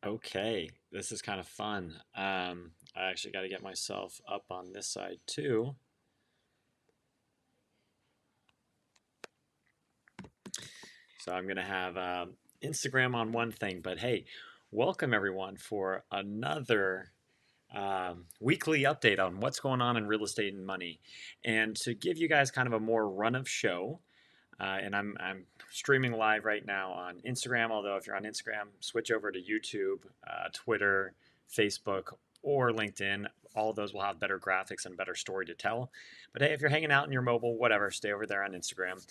Okay, this is kind of fun. I actually got to get myself up on this side too. So I'm going to have Instagram on one thing, but hey, welcome everyone for another weekly update on what's going on in real estate and money. And to give you guys kind of a more run of show, and I'm streaming live right now on Instagram. Although if you're on Instagram, switch over to YouTube, Twitter, Facebook, or LinkedIn. All of those will have better graphics and better story to tell. But hey, if you're hanging out in your mobile, whatever, stay over there on Instagram.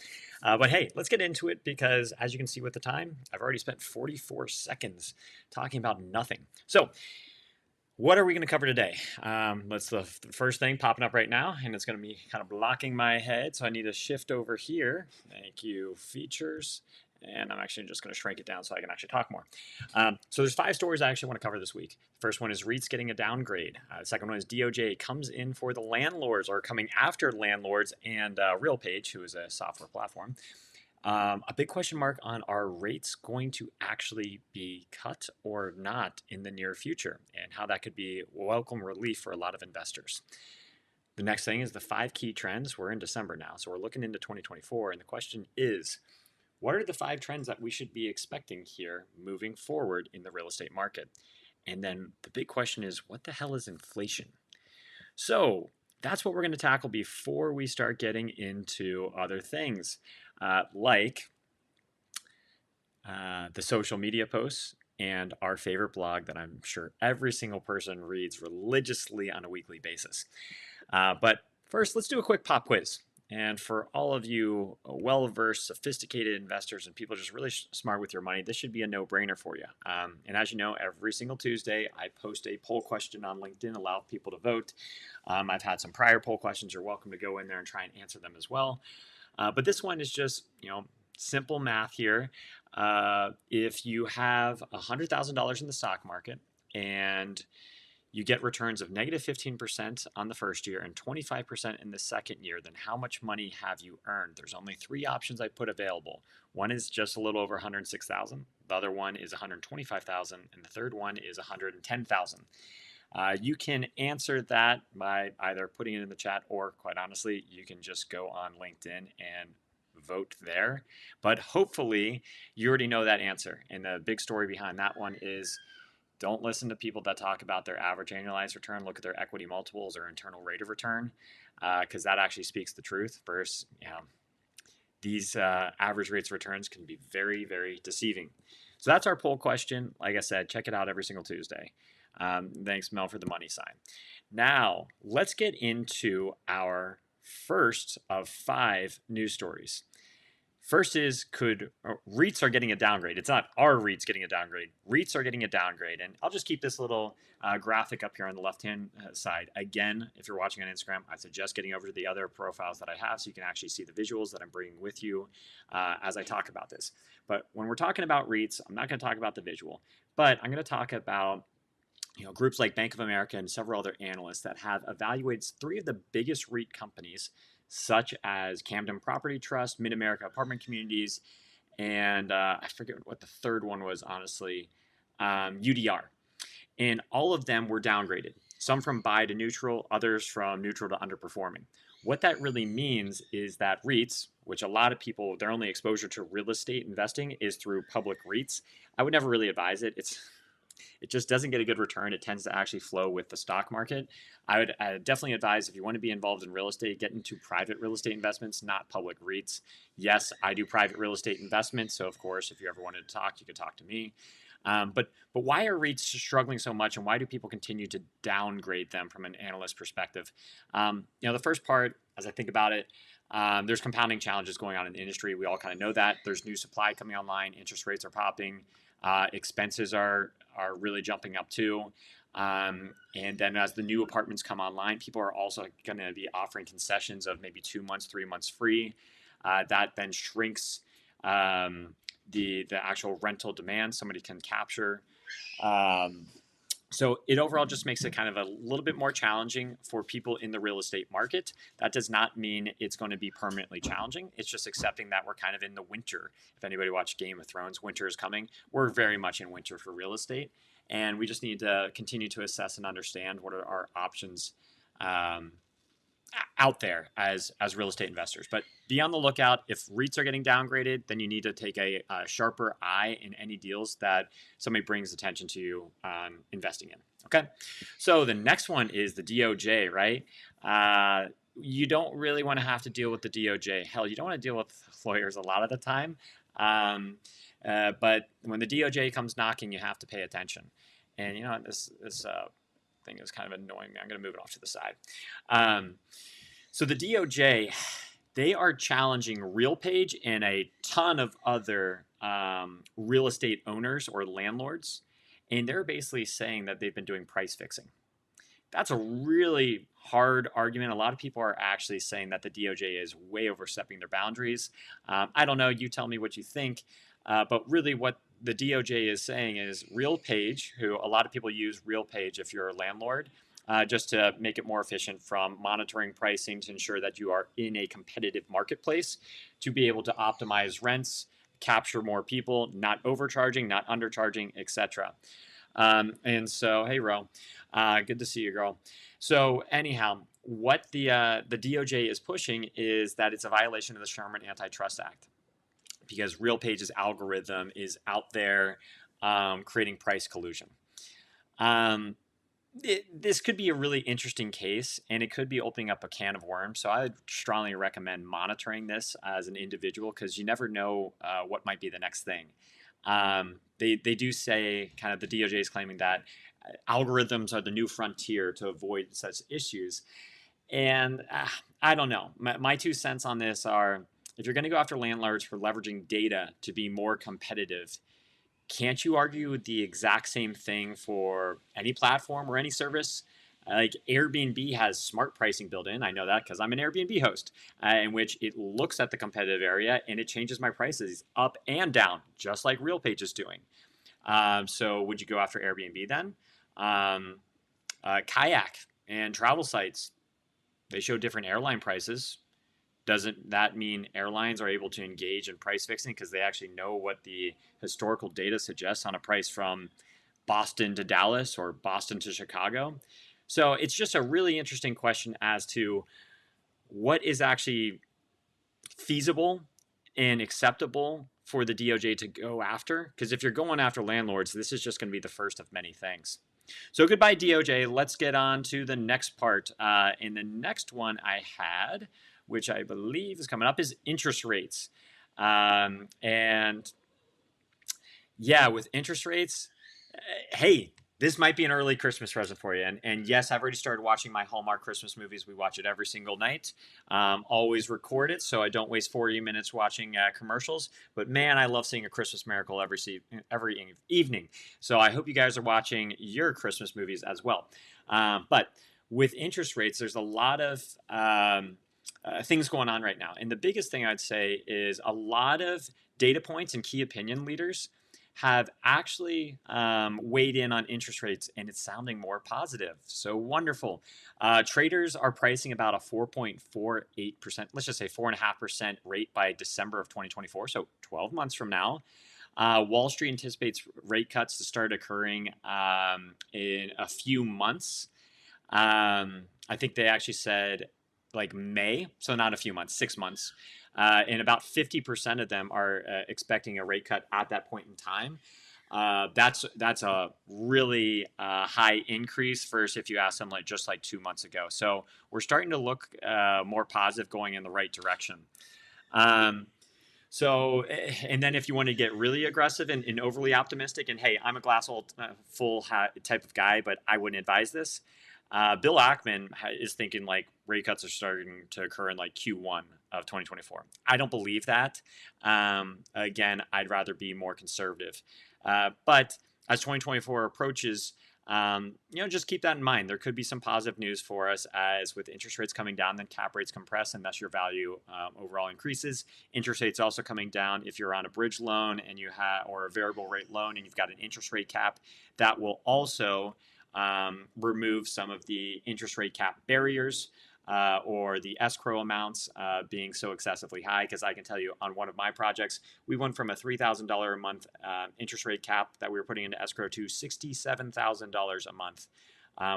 But hey, let's get into it because as you can see with the time, I've already spent 44 seconds talking about nothing. So what are we going to cover today? That's the first thing popping up right now, and it's going to be kind of blocking my head. So I need to shift over here. Thank you, features. And I'm actually just going to shrink it down so I can actually talk more. So there's 5 stories I actually want to cover this week. The first one is REITs getting a downgrade. The second one is DOJ comes in for the landlords or coming after landlords and RealPage, who is a software platform. A big question mark on are rates going to actually be cut or not in the near future, and how that could be welcome relief for a lot of investors. The next thing is the 5 key trends. We're in December now, so we're looking into 2024, and the question is, what are the 5 trends that we should be expecting here moving forward in the real estate market? And then the big question is, what the hell is inflation? So that's what we're going to tackle before we start getting into other things, like the social media posts and our favorite blog that I'm sure every single person reads religiously on a weekly basis. But first, let's do a quick pop quiz. And for all of you well-versed, sophisticated investors and people just really smart with your money, this should be a no-brainer for you. And as you know, every single Tuesday, I post a poll question on LinkedIn, allow people to vote. I've had some prior poll questions. You're welcome to go in there and try and answer them as well. But this one is just, simple math here. If you have $100,000 in the stock market and you get returns of negative 15% on the first year and 25% in the second year, then how much money have you earned? There's only 3 options I put available. One is just a little over 106,000. The other one is 125,000, and the third one is 110,000. You can answer that by either putting it in the chat, or quite honestly, you can just go on LinkedIn and vote there. But hopefully you already know that answer. And the big story behind that one is, don't listen to people that talk about their average annualized return. Look at their equity multiples or internal rate of return, because that actually speaks the truth. Versus, these average rates of returns can be very, very deceiving. So that's our poll question. Like I said, check it out every single Tuesday. Thanks, Mel, for the money sign. Now, let's get into our first of 5 news stories. First is, could REITs are getting a downgrade. It's not our REITs getting a downgrade. REITs are getting a downgrade. And I'll just keep this little graphic up here on the left-hand side. Again, if you're watching on Instagram, I suggest getting over to the other profiles that I have so you can actually see the visuals that I'm bringing with you as I talk about this. But when we're talking about REITs, I'm not going to talk about the visual, but I'm going to talk about groups like Bank of America and several other analysts that have evaluated 3 of the biggest REIT companies, such as Camden Property Trust, Mid-America Apartment Communities, and I forget what the third one was, honestly, UDR. And all of them were downgraded, some from buy to neutral, others from neutral to underperforming. What that really means is that REITs, which a lot of people, their only exposure to real estate investing is through public REITs. I would never really advise it. It just doesn't get a good return. It tends to actually flow with the stock market. I would definitely advise, if you want to be involved in real estate, get into private real estate investments, not public REITs. Yes, I do private real estate investments. So, of course, if you ever wanted to talk, you could talk to me. But why are REITs struggling so much, and why do people continue to downgrade them from an analyst perspective? The first part, as I think about it, there's compounding challenges going on in the industry. We all kind of know that. There's new supply coming online. Interest rates are popping. Expenses are really jumping up too. And then as the new apartments come online, people are also going to be offering concessions of maybe 2 months, 3 months free. That then shrinks the actual rental demand somebody can capture. So it overall just makes it kind of a little bit more challenging for people in the real estate market. That does not mean it's going to be permanently challenging. It's just accepting that we're kind of in the winter. If anybody watched Game of Thrones, winter is coming. We're very much in winter for real estate. and we just need to continue to assess and understand what are our options um, out there as real estate investors. But be on the lookout. If REITs are getting downgraded, then you need to take a sharper eye in any deals that somebody brings attention to you on investing in. Okay, so the next one is the DOJ, right? You don't really want to have to deal with the DOJ. Hell, you don't want to deal with lawyers a lot of the time. But when the DOJ comes knocking, you have to pay attention. And you know, this thing is kind of annoying me. I'm going to move it off to the side. So the DOJ, they are challenging RealPage and a ton of other real estate owners or landlords. And they're basically saying that they've been doing price fixing. That's a really hard argument. A lot of people are actually saying that the DOJ is way overstepping their boundaries. I don't know. You tell me what you think. But really what the DOJ is saying is RealPage, who a lot of people use RealPage if you're a landlord, just to make it more efficient from monitoring pricing to ensure that you are in a competitive marketplace to be able to optimize rents, capture more people, not overcharging, not undercharging, etc. And so, hey, Ro, good to see you, girl. So anyhow, what the DOJ is pushing is that it's a violation of the Sherman Antitrust Act because RealPage's algorithm is out there creating price collusion. This could be a really interesting case, and it could be opening up a can of worms. So I would strongly recommend monitoring this as an individual because you never know what might be the next thing. They do say, kind of the DOJ is claiming that algorithms are the new frontier to avoid such issues. And I don't know. My 2 cents on this are, if you're going to go after landlords for leveraging data to be more competitive, can't you argue the exact same thing for any platform or any service? Like Airbnb has smart pricing built in. I know that because I'm an Airbnb host, in which it looks at the competitive area and it changes my prices up and down, just like RealPage is doing. So would you go after Airbnb then? Kayak and travel sites, they show different airline prices. Doesn't that mean airlines are able to engage in price fixing because they actually know what the historical data suggests on a price from Boston to Dallas or Boston to Chicago? So it's just a really interesting question as to what is actually feasible and acceptable for the DOJ to go after. Because if you're going after landlords, this is just going to be the first of many things. So goodbye, DOJ. Let's get on to the next part. And the next one I had, which I believe is coming up, is interest rates. And yeah, with interest rates, hey, this might be an early Christmas present for you. And yes, I've already started watching my Hallmark Christmas movies. We watch it every single night. Always record it so I don't waste 40 minutes watching commercials. But man, I love seeing A Christmas Miracle every evening. So I hope you guys are watching your Christmas movies as well. But with interest rates, there's a lot of things going on right now. And the biggest thing I'd say is a lot of data points and key opinion leaders have actually weighed in on interest rates, and it's sounding more positive. So wonderful. Traders are pricing about a 4.48%, let's just say 4.5% rate by December of 2024, so 12 months from now. Wall Street anticipates rate cuts to start occurring in a few months. I think they actually said like May, so not a few months, 6 months. And about 50% of them are expecting a rate cut at that point in time. That's a really high increase versus if you ask them just 2 months ago. So we're starting to look more positive, going in the right direction. So, and then if you want to get really aggressive and overly optimistic, and hey, I'm a glass full type of guy, but I wouldn't advise this. Bill Ackman is thinking rate cuts are starting to occur in Q1 of 2024. I don't believe that. Again, I'd rather be more conservative. But as 2024 approaches, just keep that in mind. There could be some positive news for us as with interest rates coming down, then cap rates compress, and thus your value overall increases. Interest rates also coming down if you're on a bridge loan and you have, or a variable rate loan and you've got an interest rate cap, that will also remove some of the interest rate cap barriers. or the escrow amounts being so excessively high. Because I can tell you on one of my projects, we went from a $3,000 a month interest rate cap that we were putting into escrow to $67,000 a month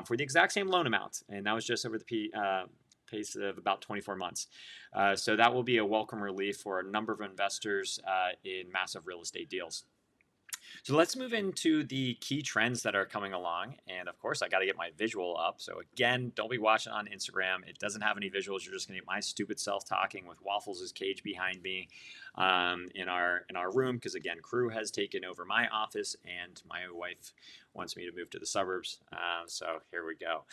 for the exact same loan amount. And that was just over the pace of about 24 months. So that will be a welcome relief for a number of investors in massive real estate deals. So let's move into the key trends that are coming along. And of course, I got to get my visual up. So again, don't be watching on Instagram. It doesn't have any visuals. You're just going to get my stupid self talking with Waffles' cage behind me in our room. Because again, crew has taken over my office and my wife wants me to move to the suburbs. So here we go.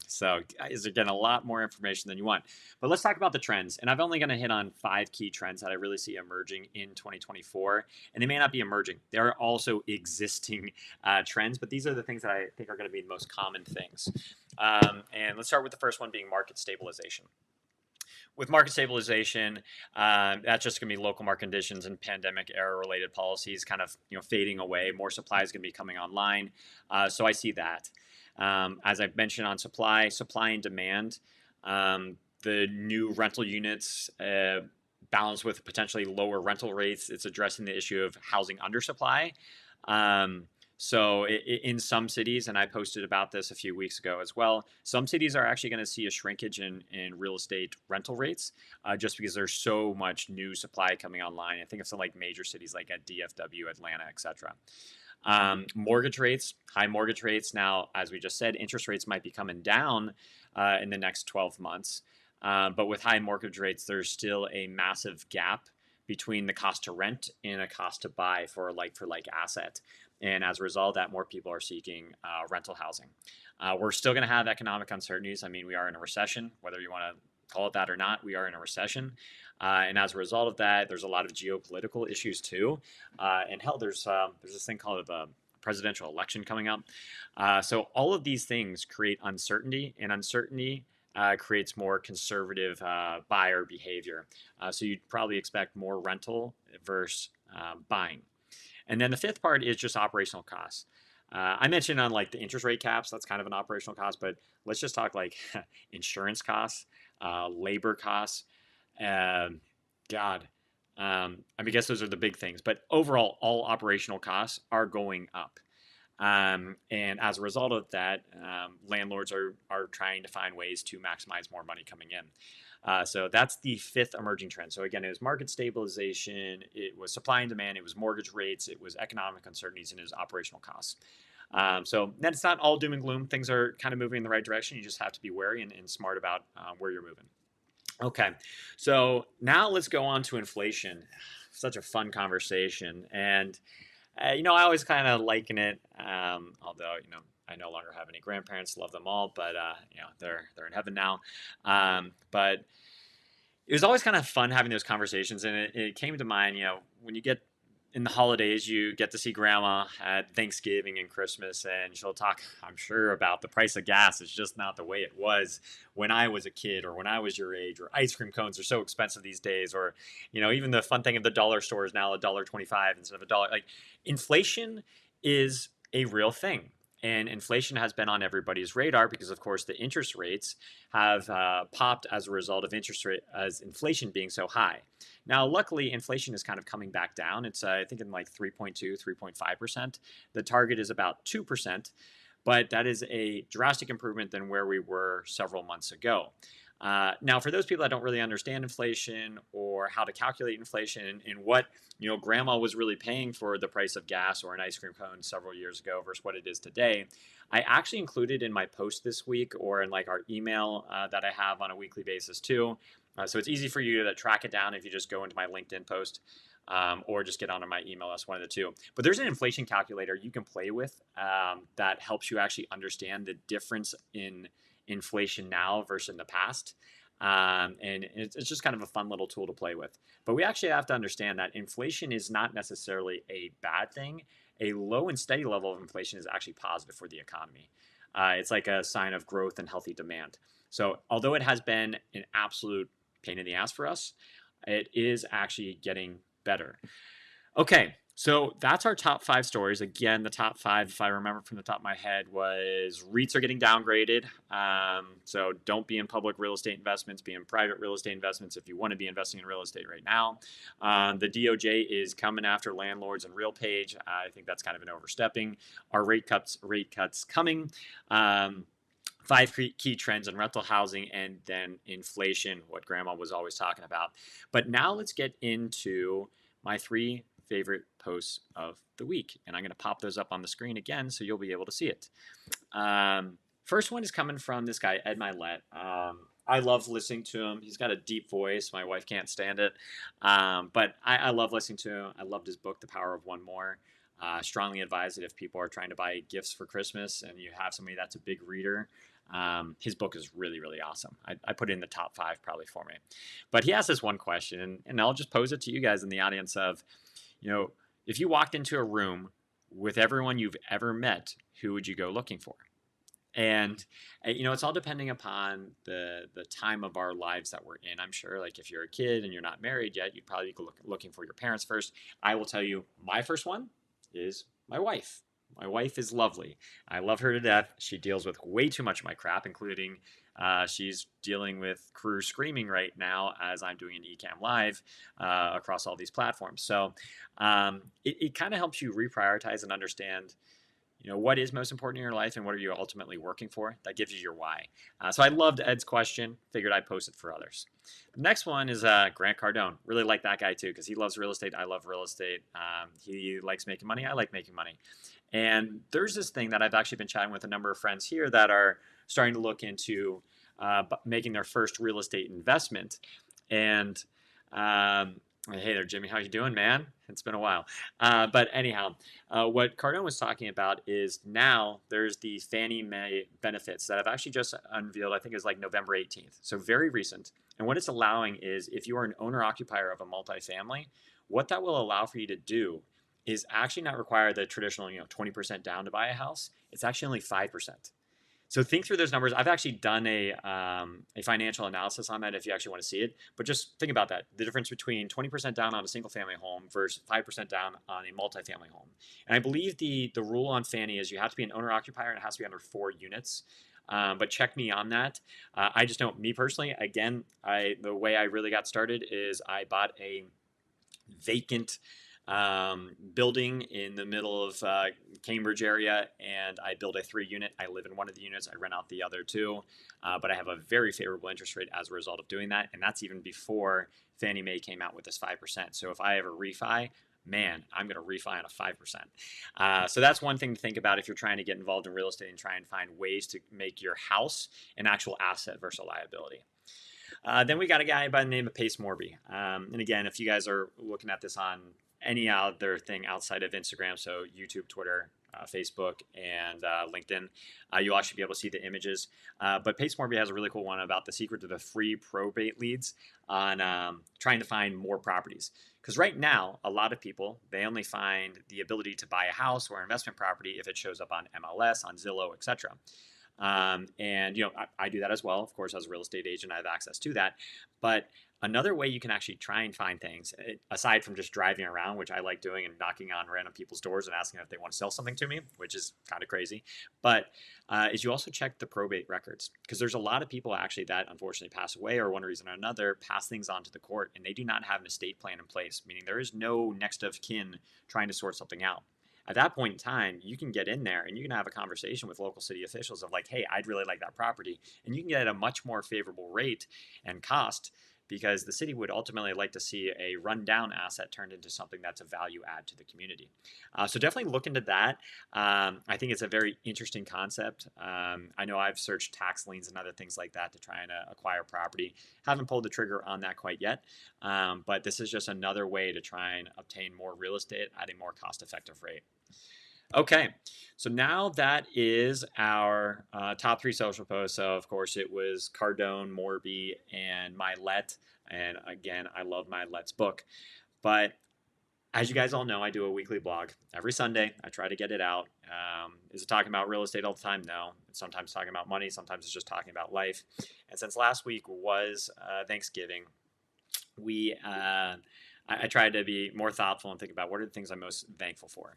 So is again a lot more information than you want. But let's talk about the trends. And I'm only going to hit on 5 key trends that I really see emerging in 2024. And they may not be emerging. There are also existing trends, but these are the things that I think are going to be the most common things. And let's start with the first one being market stabilization. With market stabilization, that's just going to be local market conditions and pandemic era related policies kind of fading away. More supply is going to be coming online. So I see that. As I've mentioned on supply and demand, the new rental units balanced with potentially lower rental rates. It's addressing the issue of housing undersupply. So in some cities, and I posted about this a few weeks ago as well, some cities are actually going to see a shrinkage in real estate rental rates just because there's so much new supply coming online. I think of some like major cities like at DFW, Atlanta, etc. Mortgage rates, high mortgage rates. Now, as we just said, interest rates might be coming down in the next 12 months. But with high mortgage rates, there's still a massive gap between the cost to rent and a cost to buy for a like-for-like asset. And as a result of that, more people are seeking rental housing. We're still going to have economic uncertainties. I mean, we are in a recession, whether you want to call it that or not, we are in a recession. And as a result of that, there's a lot of geopolitical issues too. And hell, there's this thing called the presidential election coming up. So all of these things create uncertainty, and uncertainty creates more conservative buyer behavior. So you'd probably expect more rental versus buying. And then the fifth part is just operational costs. I mentioned on like the interest rate caps, that's kind of an operational cost, but let's just talk like insurance costs, labor costs. I guess those are the big things. But overall, all operational costs are going up. And as a result of that, landlords are trying to find ways to maximize more money coming in. So that's the fifth emerging trend. So again, it was market stabilization, it was supply and demand, it was mortgage rates, it was economic uncertainties, and it was operational costs. So that's not all doom and gloom. Things are kind of moving in the right direction. You just have to be wary and smart about where you're moving. Okay, so now let's go on to inflation. Such a fun conversation. And I always kind of liken it, although, I no longer have any grandparents, love them all, but, they're in heaven now. But it was always kind of fun having those conversations. And it came to mind, when you get in the holidays, you get to see grandma at Thanksgiving and Christmas, and she'll talk, I'm sure, about the price of gas. It's just not the way it was when I was a kid or when I was your age, or ice cream cones are so expensive these days, or, even the fun thing of the dollar store is now $1.25 instead of $1. Like, inflation is a real thing. And inflation has been on everybody's radar because, of course, the interest rates have popped as a result of inflation being so high. Now, luckily, inflation is kind of coming back down. It's, I think, in like 3.2, 3.5%. The target is about 2%, but that is a drastic improvement than where we were several months ago. Now, for those people that don't really understand inflation or how to calculate inflation and what grandma was really paying for the price of gas or an ice cream cone several years ago versus what it is today, I actually included in my post this week or in like our email that I have on a weekly basis too. So it's easy for you to track it down if you just go into my LinkedIn post or just get onto my email. That's one of the two. But there's an inflation calculator you can play with that helps you actually understand the difference in inflation now versus in the past. And it's just kind of a fun little tool to play with. But we actually have to understand that inflation is not necessarily a bad thing. A low and steady level of inflation is actually positive for the economy. It's like a sign of growth and healthy demand. So although it has been an absolute pain in the ass for us, it is actually getting better. Okay, So that's our top 5 stories. Again, the top 5, if I remember from the top of my head, was REITs are getting downgraded. So don't be in public real estate investments, be in private real estate investments if you want to be investing in real estate right now. The DOJ is coming after landlords and RealPage. I think that's kind of an overstepping. Our rate cuts coming. 5 key trends in rental housing, and then inflation, what grandma was always talking about. But now let's get into my 3 favorite posts of the week. And I'm going to pop those up on the screen again so you'll be able to see it. First one is coming from this guy, Ed Mylett. I love listening to him. He's got a deep voice. My wife can't stand it. But I love listening to him. I loved his book, The Power of One More. Strongly advise it if people are trying to buy gifts for Christmas and you have somebody that's a big reader. His book is really, really awesome. I put it in the top 5 probably for me. But he asked this one question, and I'll just pose it to you guys in the audience of, if you walked into a room with everyone you've ever met, who would you go looking for? And it's all depending upon the time of our lives that we're in. I'm sure, like, if you're a kid and you're not married yet, you'd probably go looking for your parents first. I will tell you, my first one is my wife. My wife is lovely. I love her to death. She deals with way too much of my crap, including she's dealing with crew screaming right now as I'm doing an Ecamm Live across all these platforms. So it kind of helps you reprioritize and understand, what is most important in your life and what are you ultimately working for. That gives you your why. So I loved Ed's question. Figured I'd post it for others. The next one is Grant Cardone. Really like that guy too because he loves real estate. I love real estate. He likes making money. I like making money. And there's this thing that I've actually been chatting with a number of friends here that are starting to look into making their first real estate investment. And hey there, Jimmy. How you doing, man? It's been a while. But anyhow, what Cardone was talking about is now there's the Fannie Mae benefits that have actually just unveiled. I think it was like November 18th. So very recent. And what it's allowing is if you are an owner-occupier of a multifamily, what that will allow for you to do is actually not require the traditional 20% down to buy a house. It's actually only 5%. So think through those numbers. I've actually done a financial analysis on that if you actually want to see it. But just think about that. The difference between 20% down on a single family home versus 5% down on a multifamily home. And I believe the rule on Fannie is you have to be an owner occupier and it has to be under 4 units. But check me on that. I just know, me personally, again, the way I really got started is I bought a vacant building in the middle of Cambridge area, and I built a 3-unit. I live in one of the units. I rent out the other 2, but I have a very favorable interest rate as a result of doing that, and that's even before Fannie Mae came out with this 5%. So if I ever refi, man, I'm going to refi on a 5%. So that's one thing to think about if you're trying to get involved in real estate and try and find ways to make your house an actual asset versus a liability. Then we got a guy by the name of Pace Morby. And again, if you guys are looking at this on any other thing outside of Instagram, so YouTube, Twitter, Facebook, and LinkedIn, you'll actually be able to see the images. But Pace Morby has a really cool one about the secret to the free probate leads on trying to find more properties. Because right now, a lot of people, they only find the ability to buy a house or investment property if it shows up on MLS, on Zillow, etc. And I do that as well. Of course, as a real estate agent, I have access to that. But another way you can actually try and find things, aside from just driving around, which I like doing and knocking on random people's doors and asking if they want to sell something to me, which is kind of crazy, but is you also check the probate records. Because there's a lot of people actually that unfortunately pass away or one reason or another pass things on to the court and they do not have an estate plan in place, meaning there is no next of kin trying to sort something out. At that point in time, you can get in there and you can have a conversation with local city officials of like, hey, I'd really like that property. And you can get a much more favorable rate and cost because the city would ultimately like to see a rundown asset turned into something that's a value add to the community. So definitely look into that. I think it's a very interesting concept. I know I've searched tax liens and other things like that to try and acquire property. Haven't pulled the trigger on that quite yet, but this is just another way to try and obtain more real estate at a more cost-effective rate. Okay, so now that is our top 3 social posts. So of course it was Cardone, Morby, and Mylett. And again, I love Mylett's book. But as you guys all know, I do a weekly blog every Sunday. I try to get it out. Is it talking about real estate all the time? No. It's sometimes talking about money. Sometimes it's just talking about life. And since last week was Thanksgiving, we I tried to be more thoughtful and think about what are the things I'm most thankful for.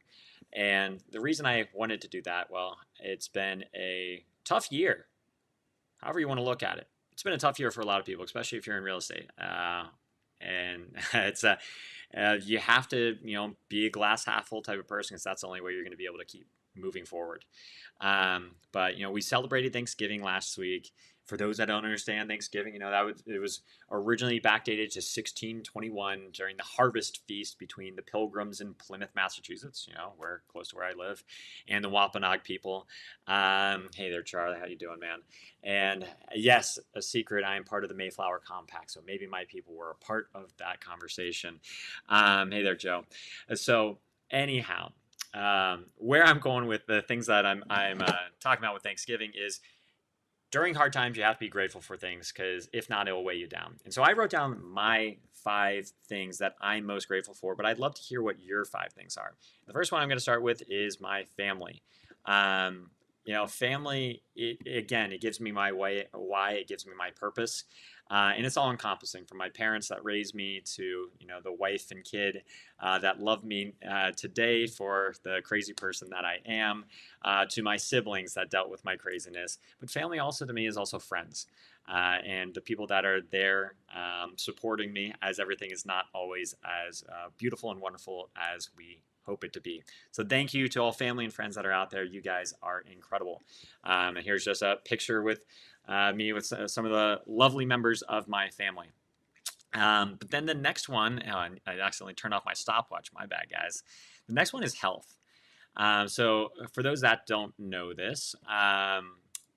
And the reason I wanted to do that, well, it's been a tough year, however you want to look at it. It's been a tough year for a lot of people, especially if you're in real estate. And it's you have to be a glass half full type of person because that's the only way you're going to be able to keep moving forward. But we celebrated Thanksgiving last week. For those that don't understand Thanksgiving, it was originally backdated to 1621 during the harvest feast between the Pilgrims in Plymouth, Massachusetts, where close to where I live, and the Wampanoag people. Hey there, Charlie, how you doing, man? And yes, a secret, I am part of the Mayflower Compact, so maybe my people were a part of that conversation. Hey there, Joe. So anyhow, where I'm going with the things that I'm talking about with Thanksgiving is during hard times, you have to be grateful for things because if not, it will weigh you down. And so I wrote down my 5 things that I'm most grateful for, but I'd love to hear what your 5 things are. The first one I'm going to start with is my family. Family, it gives me my why, it gives me my purpose. And it's all encompassing from my parents that raised me to, the wife and kid that love me today for the crazy person that I am, to my siblings that dealt with my craziness. But family also to me is also friends and the people that are there supporting me as everything is not always as beautiful and wonderful as we hope it to be. So thank you to all family and friends that are out there. You guys are incredible. And here's just a picture with me with some of the lovely members of my family. But then the next one, I accidentally turned off my stopwatch. My bad, guys. The next one is health. So for those that don't know this,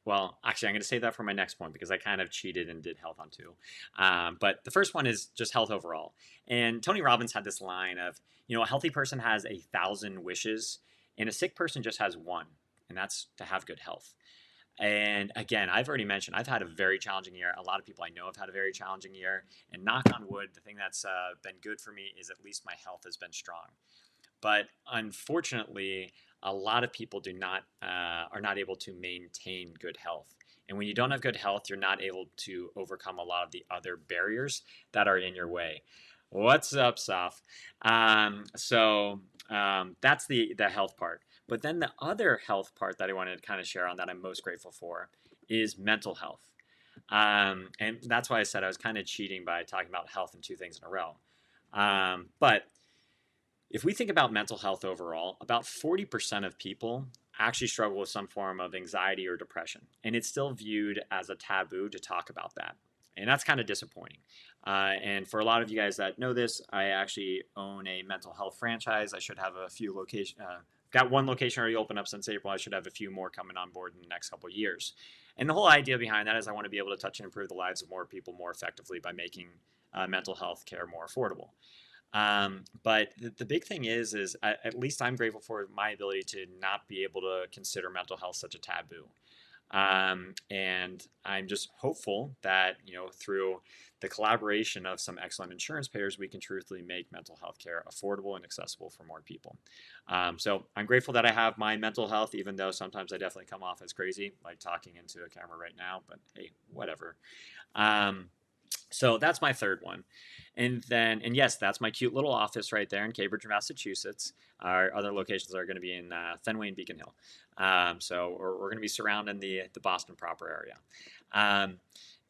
well, actually, I'm going to save that for my next one because I kind of cheated and did health on 2. But the first one is just health overall. And Tony Robbins had this line of, a healthy person has 1,000 wishes and a sick person just has 1, and that's to have good health. And again, I've already mentioned, I've had a very challenging year. A lot of people I know have had a very challenging year. And knock on wood, the thing that's been good for me is at least my health has been strong. But unfortunately, a lot of people are not able to maintain good health. And when you don't have good health, you're not able to overcome a lot of the other barriers that are in your way. What's up, Saf? That's the health part. But then the other health part that I wanted to kind of share on that I'm most grateful for is mental health. And that's why I said I was kind of cheating by talking about health in 2 things in a row. But if we think about mental health overall, about 40% of people actually struggle with some form of anxiety or depression. And it's still viewed as a taboo to talk about that. And that's kind of disappointing. And for a lot of you guys that know this, I actually own a mental health franchise. I should have a few locations. Got 1 location already open up since April. I should have a few more coming on board in the next couple of years. And the whole idea behind that is I want to be able to touch and improve the lives of more people more effectively by making mental health care more affordable. But the big thing is at least I'm grateful for my ability to not be able to consider mental health such a taboo. And I'm just hopeful that, through the collaboration of some excellent insurance payers, we can truthfully make mental health care affordable and accessible for more people. So I'm grateful that I have my mental health, even though sometimes I definitely come off as crazy, like talking into a camera right now, but hey, whatever. So that's my third one. And yes, that's my cute little office right there in Cambridge, Massachusetts. Our other locations are going to be in Fenway and Beacon Hill. So we're going to be surrounding the Boston proper area.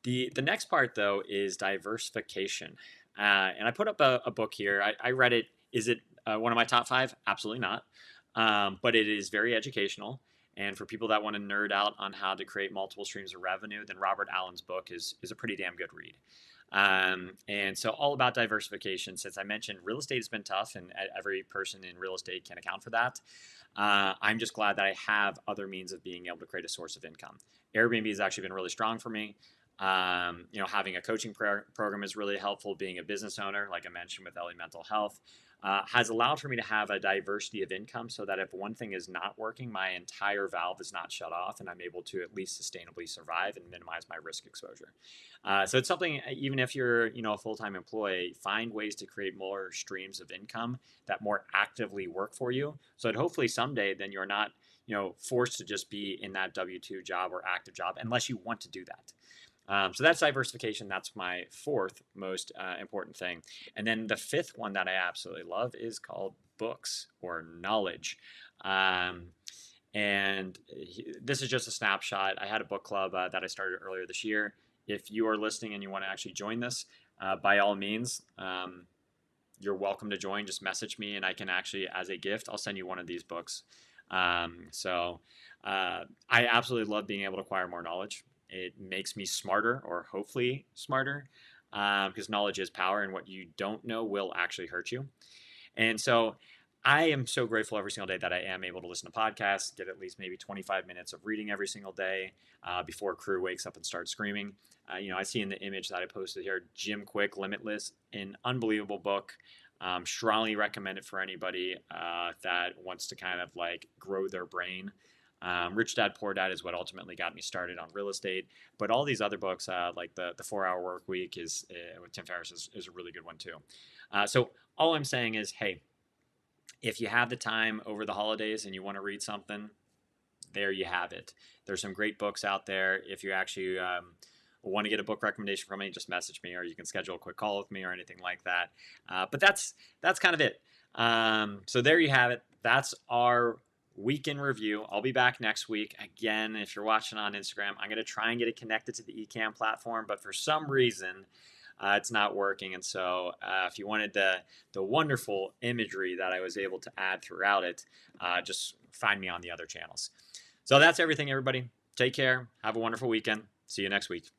The next part, though, is diversification. And I put up a book here. I read it. Is it one of my top 5? Absolutely not. But it is very educational. And for people that want to nerd out on how to create multiple streams of revenue, then Robert Allen's book is a pretty damn good read. And so all about diversification, since I mentioned real estate has been tough and every person in real estate can account for that. I'm just glad that I have other means of being able to create a source of income. Airbnb has actually been really strong for me. Having a coaching program is really helpful. Being a business owner, like I mentioned with LA Mental Health, has allowed for me to have a diversity of income so that if one thing is not working, my entire valve is not shut off and I'm able to at least sustainably survive and minimize my risk exposure. So it's something, even if you're a full-time employee, find ways to create more streams of income that more actively work for you so that hopefully someday then you're not forced to just be in that W-2 job or active job unless you want to do that. So that's diversification. That's my fourth most important thing. And then the fifth one that I absolutely love is called books or knowledge. Um, and this is just a snapshot. I had a book club that I started earlier this year. If you are listening and you want to actually join this, by all means, you're welcome to join. Just message me, and I can actually, as a gift, I'll send you one of these books. I absolutely love being able to acquire more knowledge. It makes me smarter, or hopefully smarter, because knowledge is power, and what you don't know will actually hurt you. And so I am so grateful every single day that I am able to listen to podcasts, get at least maybe 25 minutes of reading every single day before crew wakes up and starts screaming. I see in the image that I posted here, Jim Quick, Limitless, an unbelievable book. Strongly recommend it for anybody that wants to kind of like grow their brain. Rich Dad Poor Dad is what ultimately got me started on real estate. But all these other books, like the 4 Hour Work Week, is with Tim Ferriss is a really good one too. So all I'm saying is, hey, if you have the time over the holidays and you want to read something, there you have it. There's some great books out there. If you actually want to get a book recommendation from me, just message me, or you can schedule a quick call with me or anything like that. But that's kind of it. So there you have it. That's our week in review. I'll be back next week. Again, if you're watching on Instagram, I'm going to try and get it connected to the Ecamm platform, but for some reason, it's not working. And so if you wanted the wonderful imagery that I was able to add throughout it, just find me on the other channels. So that's everything, everybody. Take care. Have a wonderful weekend. See you next week.